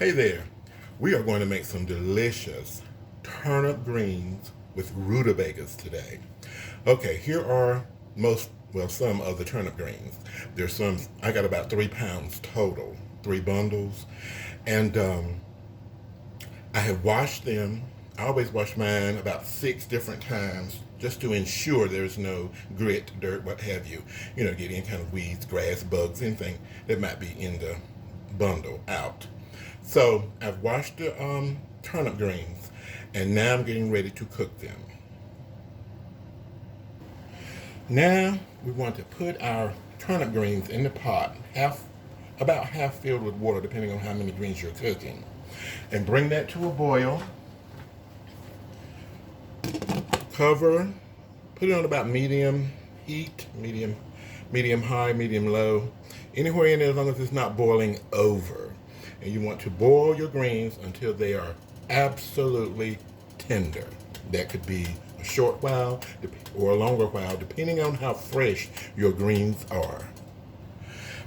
Hey there, we are going to make some delicious turnip greens with rutabagas today. Okay, here are some of the turnip greens. There's some, I got about 3 pounds total, 3 bundles. And I have washed them. I always wash mine about 6 different times just to ensure there's no grit, dirt, what have you. Get any kind of weeds, grass, bugs, anything that might be in the bundle out. So I've washed the turnip greens, and now I'm getting ready to cook them. Now we want to put our turnip greens in the pot, about half filled with water, depending on how many greens you're cooking, and bring that to a boil. Cover, put it on about medium heat, medium high, medium low, anywhere in there as long as it's not boiling over. And you want to boil your greens until they are absolutely tender. That could be a short while or a longer while, depending on how fresh your greens are.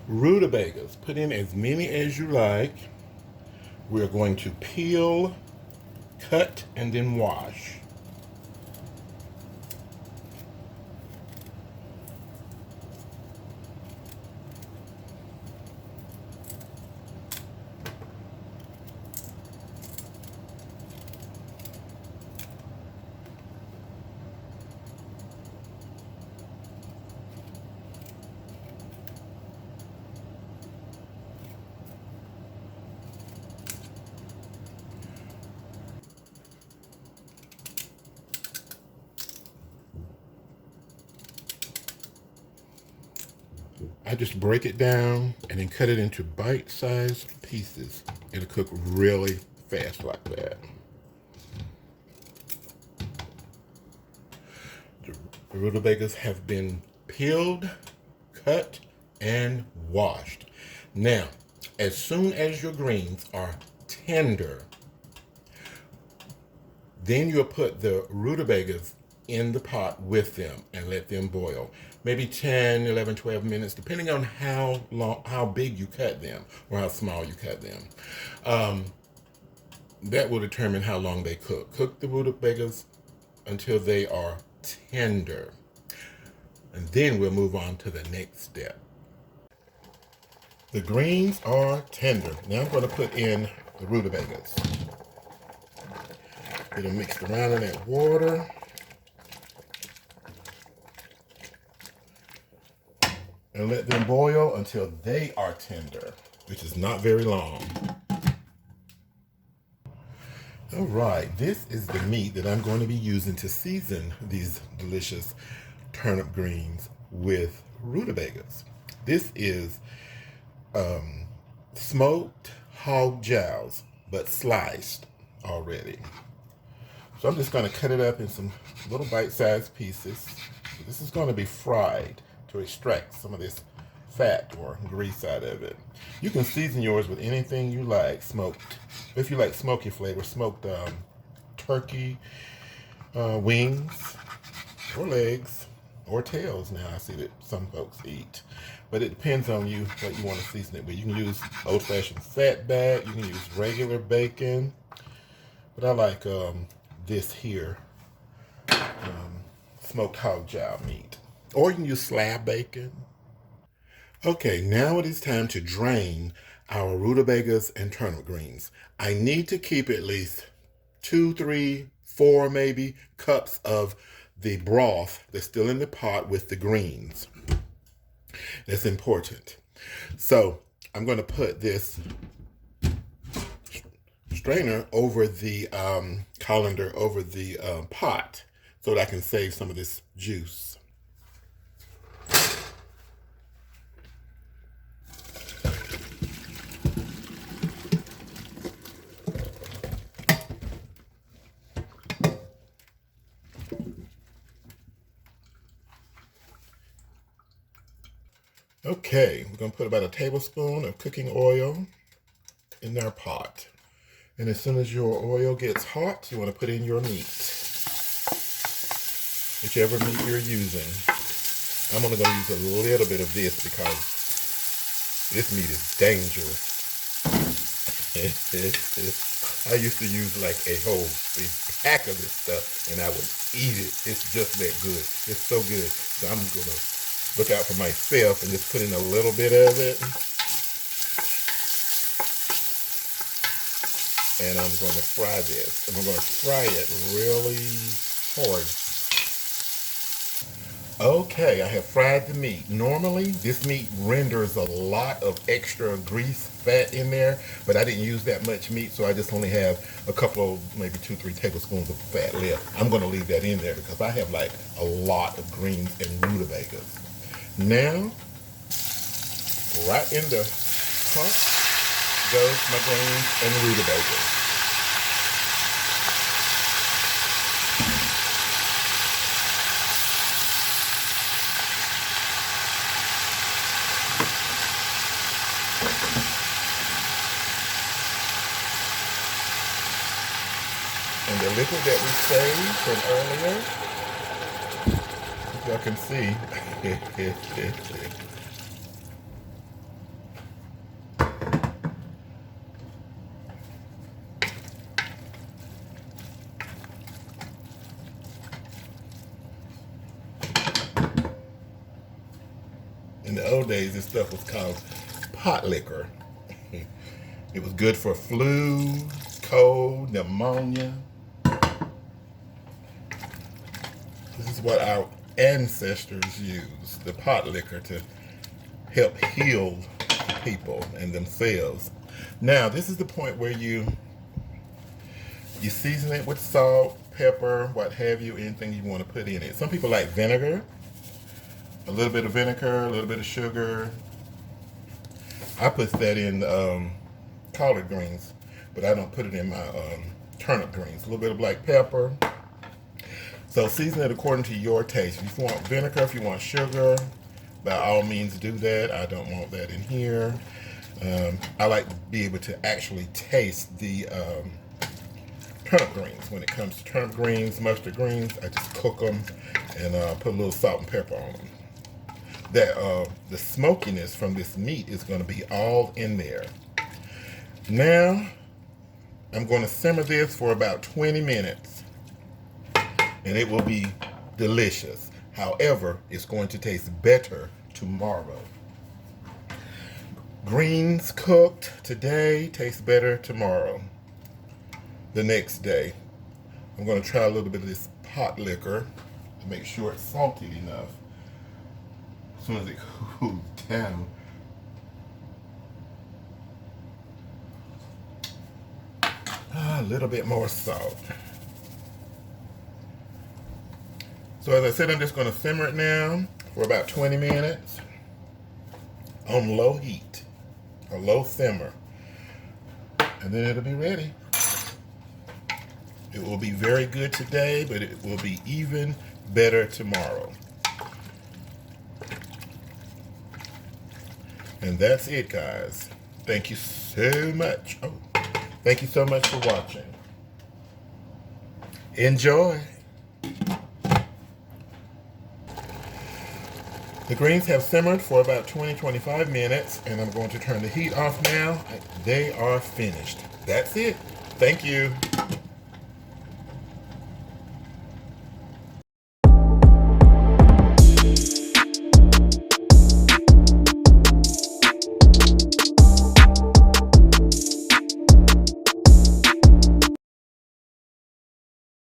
Rutabagas, put in as many as you like. We're going to peel, cut, and then wash. I just break it down and then cut it into bite-sized pieces. It'll cook really fast like that. The rutabagas have been peeled, cut, and washed. Now, as soon as your greens are tender, then you'll put the rutabagas in the pot with them and let them boil. Maybe 10, 11, 12 minutes, depending on how big you cut them or how small you cut them. That will determine how long they cook. Cook the rutabagas until they are tender. And then we'll move on to the next step. The greens are tender. Now I'm going to put in the rutabagas. Get them mixed around in that water. And let them boil until they are tender, which is not very long. All right, this is the meat that I'm going to be using to season these delicious turnip greens with rutabagas. This is smoked hog jowls, but sliced already. So I'm just going to cut it up in some little bite-sized pieces. This is going to be fried to extract some of this fat or grease out of it. You can season yours with anything you like, smoked. If you like smoky flavor, smoked turkey wings or legs or tails. Now I see that some folks eat, but it depends on you what you want to season it with. You can use old-fashioned fat back, you can use regular bacon, but I like this here, smoked hog jowl meat. Or you can use slab bacon. Okay, now it is time to drain our rutabagas and turnip greens. I need to keep at least 2, 3, 4 maybe cups of the broth that's still in the pot with the greens. That's important. So I'm going to put this strainer over the colander, over the pot, so that I can save some of this juice. Okay, we're going to put about a tablespoon of cooking oil in our pot. And as soon as your oil gets hot, you want to put in your meat. Whichever meat you're using. I'm only going to use a little bit of this because this meat is dangerous. I used to use like a whole big pack of this stuff and I would eat it. It's just that good. It's so good. So I'm going to look out for myself and just put in a little bit of it. And I'm going to fry this. And I'm going to fry it really hard. Okay, I have fried the meat. Normally, this meat renders a lot of extra grease fat in there, but I didn't use that much meat, so I just only have a couple of, maybe 2-3 tablespoons of fat left. I'm going to leave that in there because I have like a lot of greens and rutabagas. Now, right in the pot goes my greens and rutabagas. And the liquid that we saved from earlier, if y'all can see, in the old days, this stuff was called pot liquor. It was good for flu, cold, pneumonia. This is what our ancestors used, the pot liquor, to help heal people and themselves. Now, this is the point where you season it with salt, pepper, what have you, anything you want to put in it. Some people like vinegar, a little bit of vinegar, a little bit of sugar. I put that in collard greens, but I don't put it in my turnip greens. A little bit of black pepper. So season it according to your taste. If you want vinegar, if you want sugar, by all means do that. I don't want that in here. I like to be able to actually taste the turnip greens. When it comes to turnip greens, mustard greens, I just cook them and put a little salt and pepper on them. The smokiness from this meat is going to be all in there. Now, I'm going to simmer this for about 20 minutes. And it will be delicious. However, it's going to taste better tomorrow. Greens cooked today taste better tomorrow. The next day. I'm going to try a little bit of this pot liquor to make sure it's salty enough. As soon as it cools down. A little bit more salt. So as I said, I'm just going to simmer it now for about 20 minutes on low heat, a low simmer, and then it'll be ready. It will be very good today, but it will be even better tomorrow. And that's it, guys. Thank you so much. Thank you so much for watching. Enjoy. The greens have simmered for about 20-25 minutes, and I'm going to turn the heat off now. They are finished. That's it. Thank you.